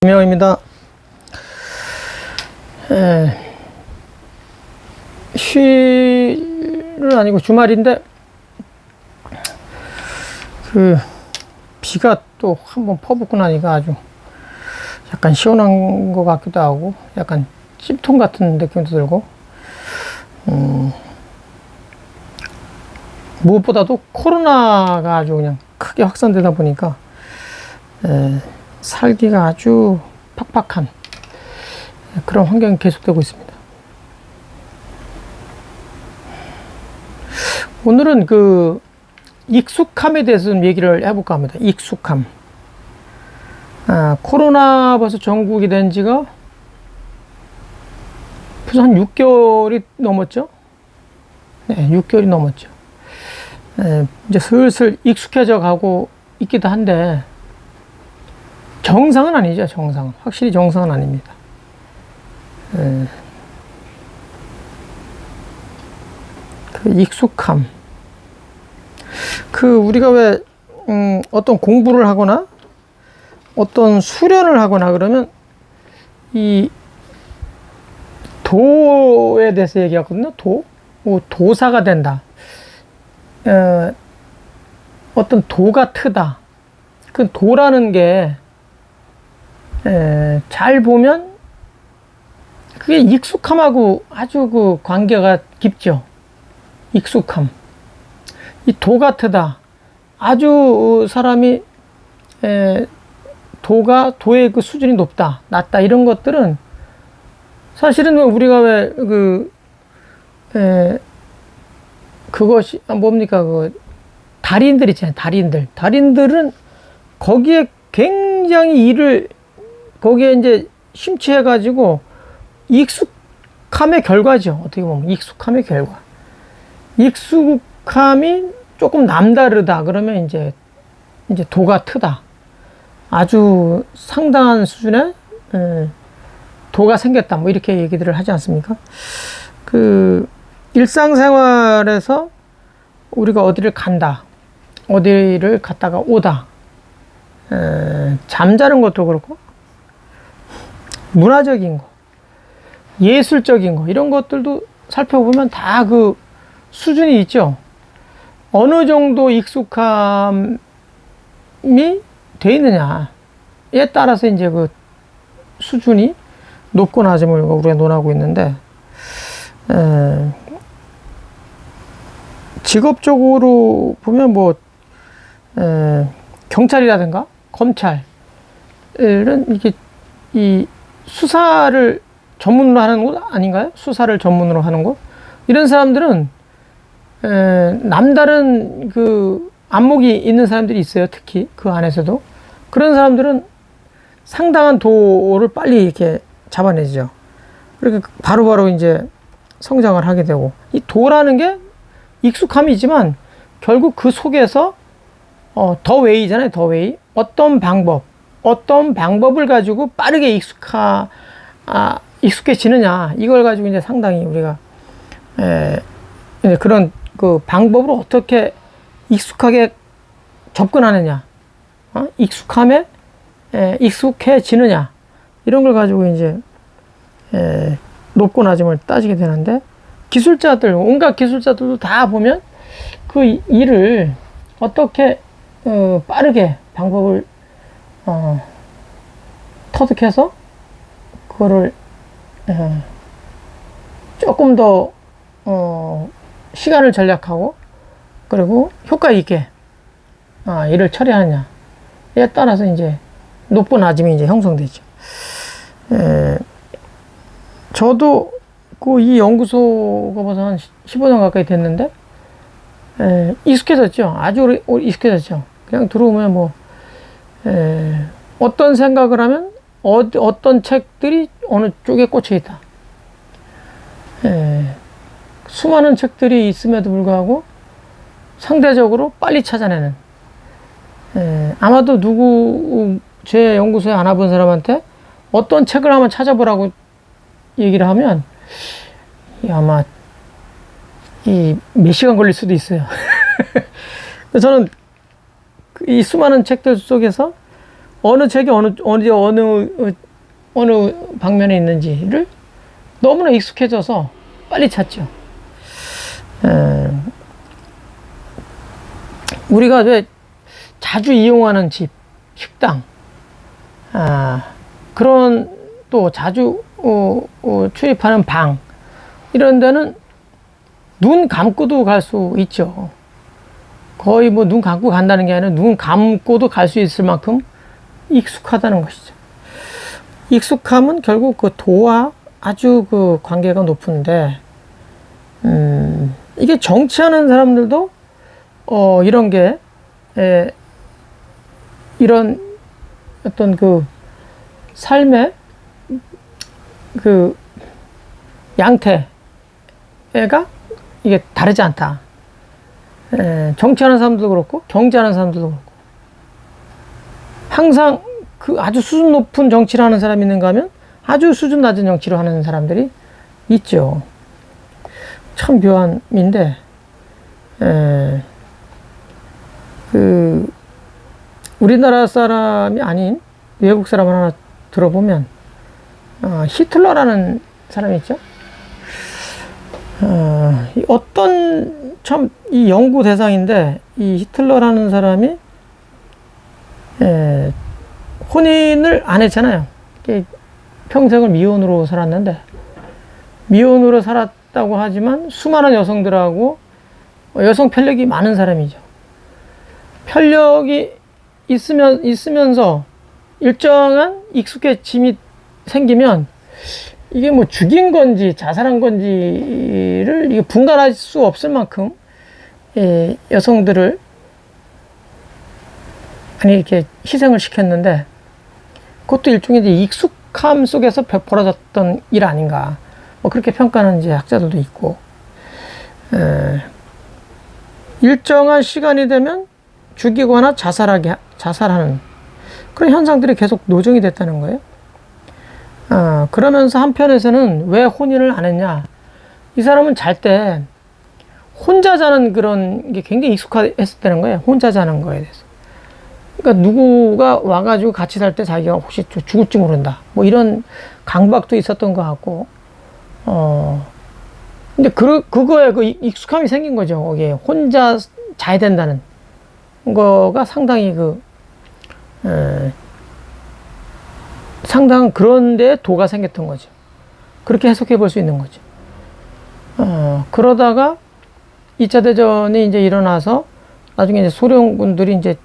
김영입니다. 휴일은 아니고 주말인데 비가 또 한번 퍼붓고 나니까 아주 약간 시원한 것 같기도 하고 약간 찜통 같은 느낌도 들고 무엇보다도 코로나가 아주 그냥 크게 확산되다 보니까 살기가 아주 팍팍한 그런 환경이 계속되고 있습니다. 오늘은 익숙함에 대해서 좀 얘기를 해볼까 합니다. 익숙함. 코로나 벌써 전국이 된 지가 벌써 한 6개월이 넘었죠? 네, 6개월이 넘었죠. 이제 슬슬 익숙해져 가고 있기도 한데, 정상은 아니죠, 정상은. 확실히 정상은 아닙니다. 익숙함. 우리가 왜, 어떤 공부를 하거나, 어떤 수련을 하거나 그러면, 이, 도에 대해서 얘기하거든요. 도사가 된다. 어떤 도가 트다. 그 도라는 게, 잘 보면, 그게 익숙함하고 아주 관계가 깊죠. 익숙함. 이 도 같으다. 아주 사람이 도의 수준이 높다, 낮다, 이런 것들은 사실은 우리가 왜 그것이 뭡니까, 달인들 있잖아요. 달인들은 거기에 굉장히 거기에 이제 심취해가지고 익숙함의 결과죠. 어떻게 보면 익숙함의 결과. 익숙함이 조금 남다르다 그러면 이제 도가 트다. 아주 상당한 수준의 도가 생겼다. 뭐 이렇게 얘기들을 하지 않습니까? 일상생활에서 우리가 어디를 간다. 어디를 갔다가 오다. 잠자는 것도 그렇고, 문화적인 거, 예술적인 거, 이런 것들도 살펴보면 다 수준이 있죠. 어느 정도 익숙함이 돼 있느냐에 따라서 이제 수준이 높고 낮음을 우리가 논하고 있는데, 직업적으로 보면 경찰이라든가 검찰은 이게 이 수사를 전문으로 하는 곳 아닌가요? 수사를 전문으로 하는 곳? 이런 사람들은 남다른 안목이 있는 사람들이 있어요. 특히 그 안에서도 그런 사람들은 상당한 도를 빨리 이렇게 잡아내죠. 그러니까 바로바로 이제 성장을 하게 되고, 이 도라는 게 익숙함이지만 결국 그 속에서 더 웨이잖아요. 더 웨이. 어떤 방법을 가지고 빠르게 익숙해지느냐, 이걸 가지고 이제 상당히 우리가 그런 방법으로 어떻게 익숙하게 접근하느냐, 익숙함에 익숙해지느냐, 이런 걸 가지고 이제 높고 낮음을 따지게 되는데, 온갖 기술자들도 다 보면 그 일을 어떻게 빠르게 방법을 터득해서 그거를 조금 더 시간을 절약하고 그리고 효과 있게 일을 처리하느냐에 따라서 이제 높고 낮음이 이제 형성되죠. 저도 이 연구소가 벌써 한 15년 가까이 됐는데 익숙해졌죠. 아주 익숙해졌죠. 그냥 들어오면 어떤 생각을 하면 어떤 책들이 어느 쪽에 꽂혀 있다. 수많은 책들이 있음에도 불구하고 상대적으로 빨리 찾아내는, 아마도 제 연구소에 안 와본 사람한테 어떤 책을 한번 찾아보라고 얘기를 하면 아마 몇 시간 걸릴 수도 있어요. 저는 이 수많은 책들 속에서 어느 책이 어느 방면에 있는지를 너무나 익숙해져서 빨리 찾죠. 우리가 왜 자주 이용하는 집, 식당, 그런 또 자주 출입하는 방, 이런 데는 눈 감고도 갈 수 있죠. 거의 뭐 눈 감고 간다는 게 아니라 눈 감고도 갈 수 있을 만큼 익숙하다는 것이죠. 익숙함은 결국 그 도와 아주 그 관계가 높은데, 이게 정치하는 사람들도 이런 게 이런 어떤 그 삶의 그 양태가 이게 다르지 않다. 정치하는 사람도 그렇고 경제하는 사람들도 그렇고 항상 그 아주 수준 높은 정치를 하는 사람이 있는가 하면 아주 수준 낮은 정치를 하는 사람들이 있죠. 참 묘한 인데, 그 우리나라 사람이 아닌 외국 사람 하나 들어보면 히틀러라는 사람이 있죠. 어떤 참 이 연구 대상인데, 이 히틀러라는 사람이 혼인을 안 했잖아요. 평생을 미혼으로 살았는데, 미혼으로 살았다고 하지만 수많은 여성들하고 여성 편력이 많은 사람이죠. 편력이 있으면서 일정한 익숙해짐이 생기면 이게 뭐 죽인 건지 자살한 건지를 이게 분간할 수 없을 만큼 여성들을 이렇게 희생을 시켰는데, 그것도 일종의 이제 익숙함 속에서 벌어졌던 일 아닌가, 뭐 그렇게 평가하는 이제 학자들도 있고, 일정한 시간이 되면 죽이거나 자살하는 그런 현상들이 계속 노정이 됐다는 거예요. 그러면서 한편에서는 왜 혼인을 안 했냐, 이 사람은 잘 때 혼자 자는 그런 게 굉장히 익숙했었다는 거예요. 혼자 자는 거에 대해서. 그러니까 누구가 와가지고 같이 살 때 자기가 혹시 죽을지 모른다, 뭐 이런 강박도 있었던 것 같고, 근데 그거에 그 익숙함이 생긴 거죠. 거기에 혼자 자야 된다는 거가 상당히 상당한 그런 데에 도가 생겼던 거죠. 그렇게 해석해 볼 수 있는 거죠. 그러다가 2차 대전이 이제 일어나서 나중에 이제 소련군들이 이제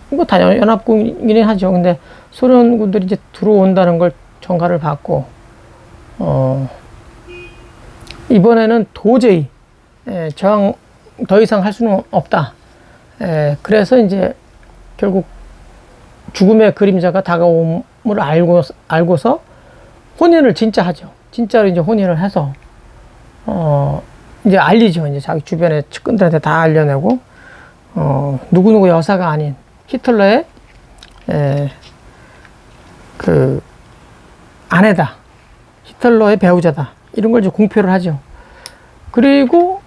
뭐 다 연합군이긴 하죠. 근데 소련군들이 이제 들어온다는 걸 전가를 받고, 이번에는 도저히 저항 더 이상 할 수는 없다. 그래서 이제 결국 죽음의 그림자가 다가옴을 알고서 혼인을 진짜 하죠. 진짜로 이제 혼인을 해서 이제 알리죠. 이제 자기 주변의 측근들한테 다 알려내고, 누구누구 여사가 아닌 히틀러의 그 아내다, 히틀러의 배우자다, 이런 걸 이제 공표를 하죠. 그리고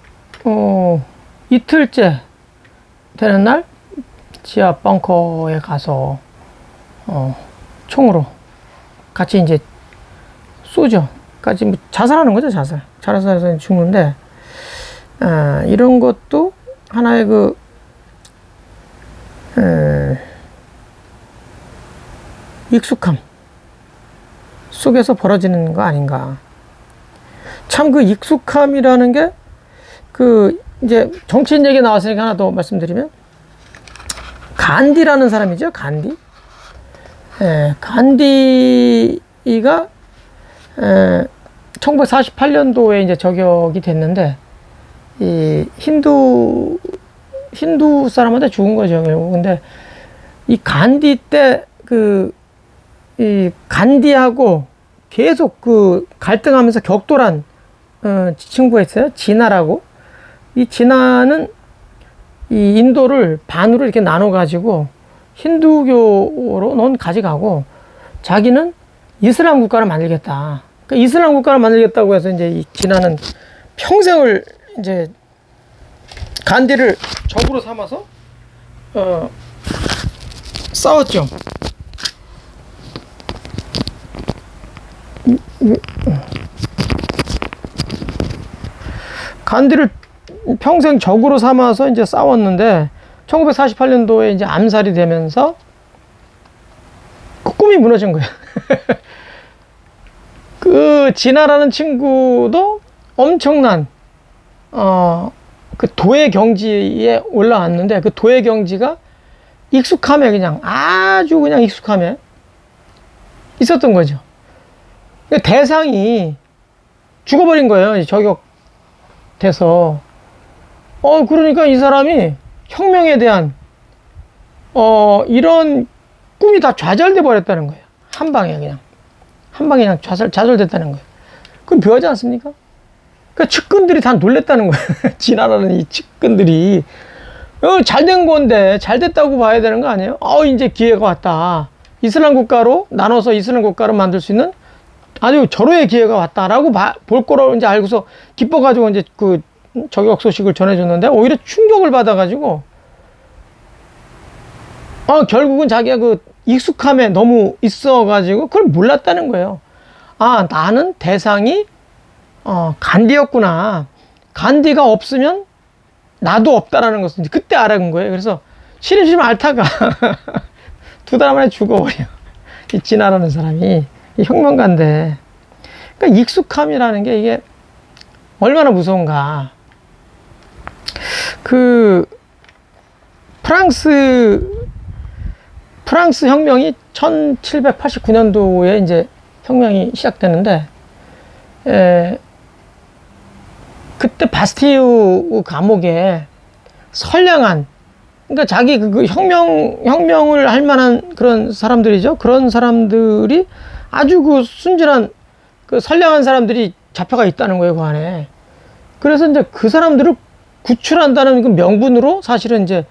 이틀째 되는 날 지하 벙커에 가서 총으로 같이 이제 쏘죠. 같이 뭐 자살하는 거죠. 자살해서 죽는데, 이런 것도 하나의 익숙함 속에서 벌어지는 거 아닌가. 참 그 익숙함이라는 게 이제 정치인 얘기 나왔으니까 하나 더 말씀드리면, 간디라는 사람이죠. 간디. 간디가 1948년도에 이제 저격이 됐는데, 이 힌두 사람한테 죽은 거죠. 근데 이 간디 때 이 간디하고 계속 갈등하면서 격돌한 친구가 있어요. 진화라고. 이 진화는 이 인도를 반으로 이렇게 나눠 가지고 힌두교로 넌 가져가고, 자기는 이슬람 국가를 만들겠다. 그러니까 이슬람 국가를 만들겠다고 해서 이제 이 진화는 평생을 이제 간디를 적으로 삼아서 싸웠죠. 간디를 평생 적으로 삼아서 이제 싸웠는데 1948년도에 이제 암살이 되면서 그 꿈이 무너진 거예요. 그 진아라는 친구도 엄청난 그 도의 경지에 올라왔는데 그 도의 경지가 익숙함에 그냥 아주 그냥 익숙함에 있었던 거죠. 대상이 죽어버린 거예요. 저격돼서. 그러니까 이 사람이 혁명에 대한 이런 꿈이 다 좌절돼 버렸다는 거예요. 한 방에 그냥 좌절됐다는 거예요. 그건 묘하지 않습니까? 그러니까 측근들이 다 놀랬다는 거예요. 진아라는 이 측근들이 잘된 건데 잘 됐다고 봐야 되는 거 아니에요? 이제 기회가 왔다. 이슬람 국가로 나눠서 이슬람 국가를 만들 수 있는 아주 절호의 기회가 왔다라고 볼 거라고 이제 알고서 기뻐가지고 이제 그 저격 소식을 전해줬는데 오히려 충격을 받아가지고 결국은 자기가 그 익숙함에 너무 있어가지고 그걸 몰랐다는 거예요. 나는 대상이 간디였구나. 간디가 없으면 나도 없다라는 것을 그때 알아본 거예요. 그래서 시름시름 앓다가 2달 만에 죽어버려. 이 진아라는 사람이 이 혁명가인데. 그러니까 익숙함이라는 게 이게 얼마나 무서운가. 그 프랑스 혁명이 1789년도에 이제 혁명이 시작되는데 그때 바스티유 감옥에 선량한, 그러니까 자기 그 혁명을 할 만한 그런 사람들이죠. 그런 사람들이 아주 그 순진한 그 선량한 사람들이 잡혀가 있다는 거예요, 그 안에. 그래서 이제 그 사람들을 구출한다는 그 명분으로 사실은 이제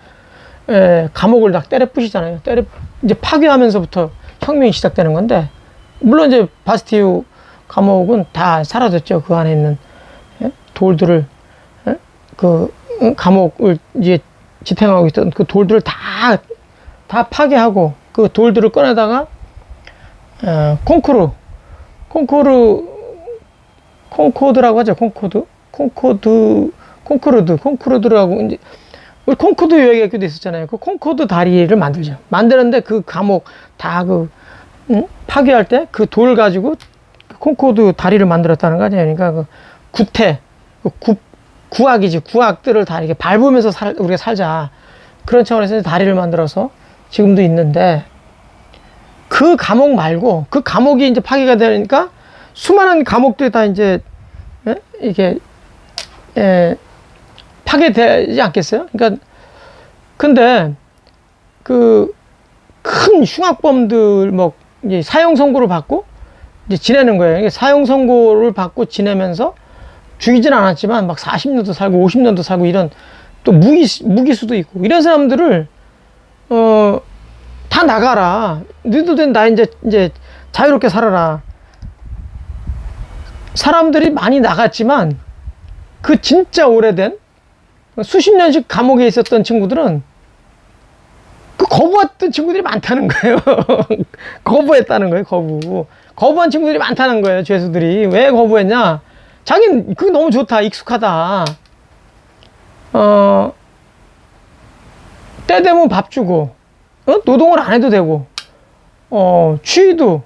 감옥을 다 때려 부시잖아요. 이제 파괴하면서부터 혁명이 시작되는 건데, 물론 이제 바스티유 감옥은 다 사라졌죠. 그 안에 있는 돌들을 그 감옥을 이제 지탱하고 있던 그 돌들을 다 파괴하고 그 돌들을 꺼내다가 콩코르드라고 하죠. 콩코르드라고 이제 우리 콩코르드 여행객도 있었잖아요. 그 콩코르드 다리를 만들죠. 만드는데 그 감옥 다 파괴할 때 그 돌 가지고 콩코르드 다리를 만들었다는 거 아니에요. 그러니까 그 구태, 구악이지. 구악들을 다 이렇게 밟으면서 우리가 살자. 그런 차원에서 다리를 만들어서 지금도 있는데, 그 감옥 말고, 그 감옥이 이제 파괴가 되니까 수많은 감옥들이 다 이제, 이게, 파괴되지 않겠어요? 그러니까, 근데, 그, 큰 흉악범들, 이제 사형 선고를 받고, 이제 지내는 거예요. 사형 선고를 받고 지내면서 죽이진 않았지만 막 40년도 살고 50년도 살고 이런 또 무기수도 있고 이런 사람들을 다 나가라. 너희들 나 이제 자유롭게 살아라. 사람들이 많이 나갔지만 그 진짜 오래된 수십 년씩 감옥에 있었던 친구들은 그 거부했던 친구들이 많다는 거예요. 거부했다는 거예요. 거부한 친구들이 많다는 거예요. 죄수들이. 왜 거부했냐? 자기는 그게 너무 좋다. 익숙하다. 때 되면 밥 주고, 노동을 안 해도 되고, 추위도,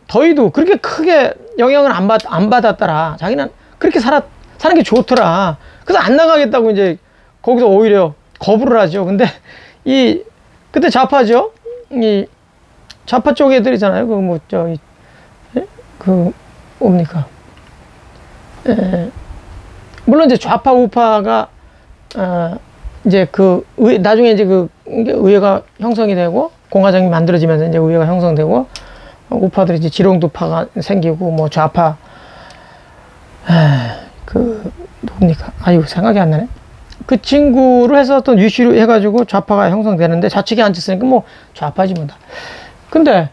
더위도 그렇게 크게 영향을 안 받았더라. 자기는 그렇게 사는 게 좋더라. 그래서 안 나가겠다고 이제 거기서 오히려 거부를 하죠. 근데 그때 좌파죠? 좌파 쪽 애들이잖아요. 뭡니까? 물론 이제 좌파 우파가 이제 나중에 이제 의회가 형성이 되고 공화정이 만들어지면서 이제 의회가 형성되고 우파들이 이제 지롱도파가 생기고 좌파 뭡니까? 생각이 안 나네. 그 친구를 해서 어떤 유시로 해가지고 좌파가 형성되는데 좌측에 앉았으니까 좌파지 다. 근데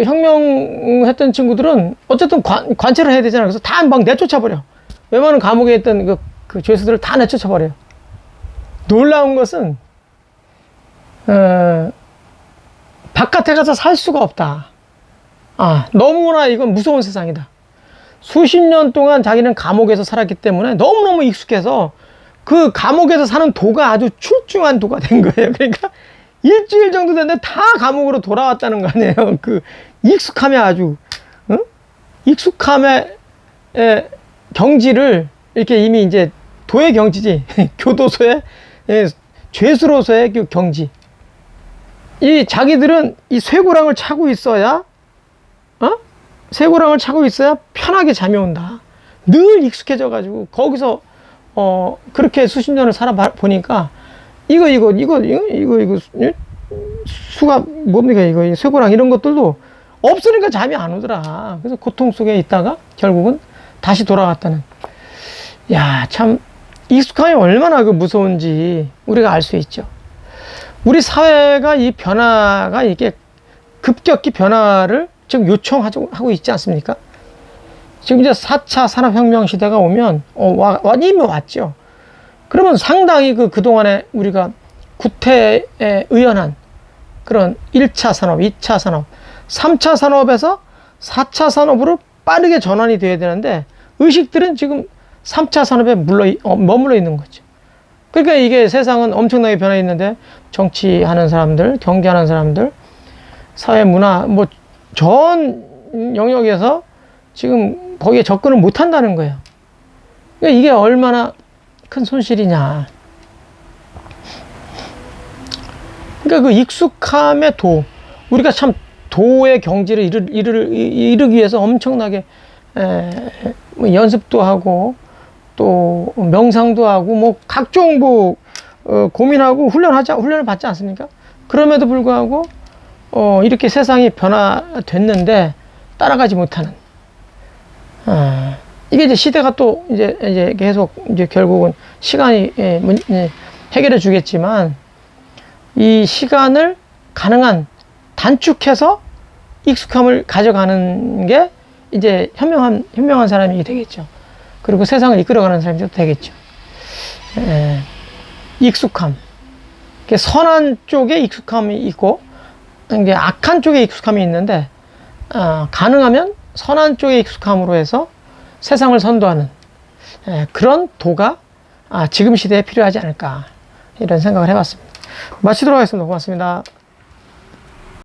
혁명했던 친구들은 어쨌든 관찰을 해야 되잖아요. 그래서 다 막 내쫓아버려. 웬만한 감옥에 있던 그 죄수들을 다 내쫓아버려요. 놀라운 것은, 바깥에 가서 살 수가 없다. 너무나 이건 무서운 세상이다. 수십 년 동안 자기는 감옥에서 살았기 때문에 너무너무 익숙해서 그 감옥에서 사는 도가 아주 출중한 도가 된 거예요. 그러니까 일주일 정도 됐는데 다 감옥으로 돌아왔다는 거 아니에요. 그 익숙함에 아주, 익숙함의 경지를 이렇게 이미 이제 도의 경지지. 교도소의, 죄수로서의 그 경지. 이 자기들은 이 쇠고랑을 차고 있어야, 쇠고랑을 차고 있어야 편하게 잠이 온다. 늘 익숙해져 가지고 거기서 그렇게 수십 년을 살아보니까 이거 수가 뭡니까, 이거 쇠고랑 이런 것들도 없으니까 잠이 안 오더라. 그래서 고통 속에 있다가 결국은 다시 돌아갔다는. 야, 참 익숙함이 얼마나 그 무서운지 우리가 알 수 있죠. 우리 사회가 이 변화가 이게 급격히 변화를 지금 요청하고 있지 않습니까? 지금 이제 4차 산업혁명 시대가 오면, 이미 왔죠. 그러면 상당히 그동안에 우리가 구태에 의연한 그런 1차 산업, 2차 산업, 3차 산업에서 4차 산업으로 빠르게 전환이 돼야 되는데, 의식들은 지금 3차 산업에 머물러 있는 거죠. 그러니까 이게 세상은 엄청나게 변화했는데, 정치하는 사람들, 경제하는 사람들, 사회 문화, 전 영역에서 지금 거기에 접근을 못 한다는 거예요. 그러니까 이게 얼마나 큰 손실이냐. 그러니까 그 익숙함의 도, 우리가 참 도의 경지를 이루기 위해서 엄청나게 연습도 하고 또 명상도 하고 각종 고민하고 훈련을 받지 않습니까? 그럼에도 불구하고 이렇게 세상이 변화됐는데 따라가지 못하는. 이게 이제 시대가 또 이제 계속 이제 결국은 시간이 해결해 주겠지만, 이 시간을 가능한 단축해서 익숙함을 가져가는 게 이제 현명한 사람이 되겠죠. 그리고 세상을 이끌어가는 사람이 되겠죠. 익숙함. 선한 쪽에 익숙함이 있고, 이게 악한 쪽에 익숙함이 있는데, 가능하면 선한 쪽에 익숙함으로 해서 세상을 선도하는 그런 도가 지금 시대에 필요하지 않을까, 이런 생각을 해봤습니다. 마치도록 하겠습니다. 고맙습니다.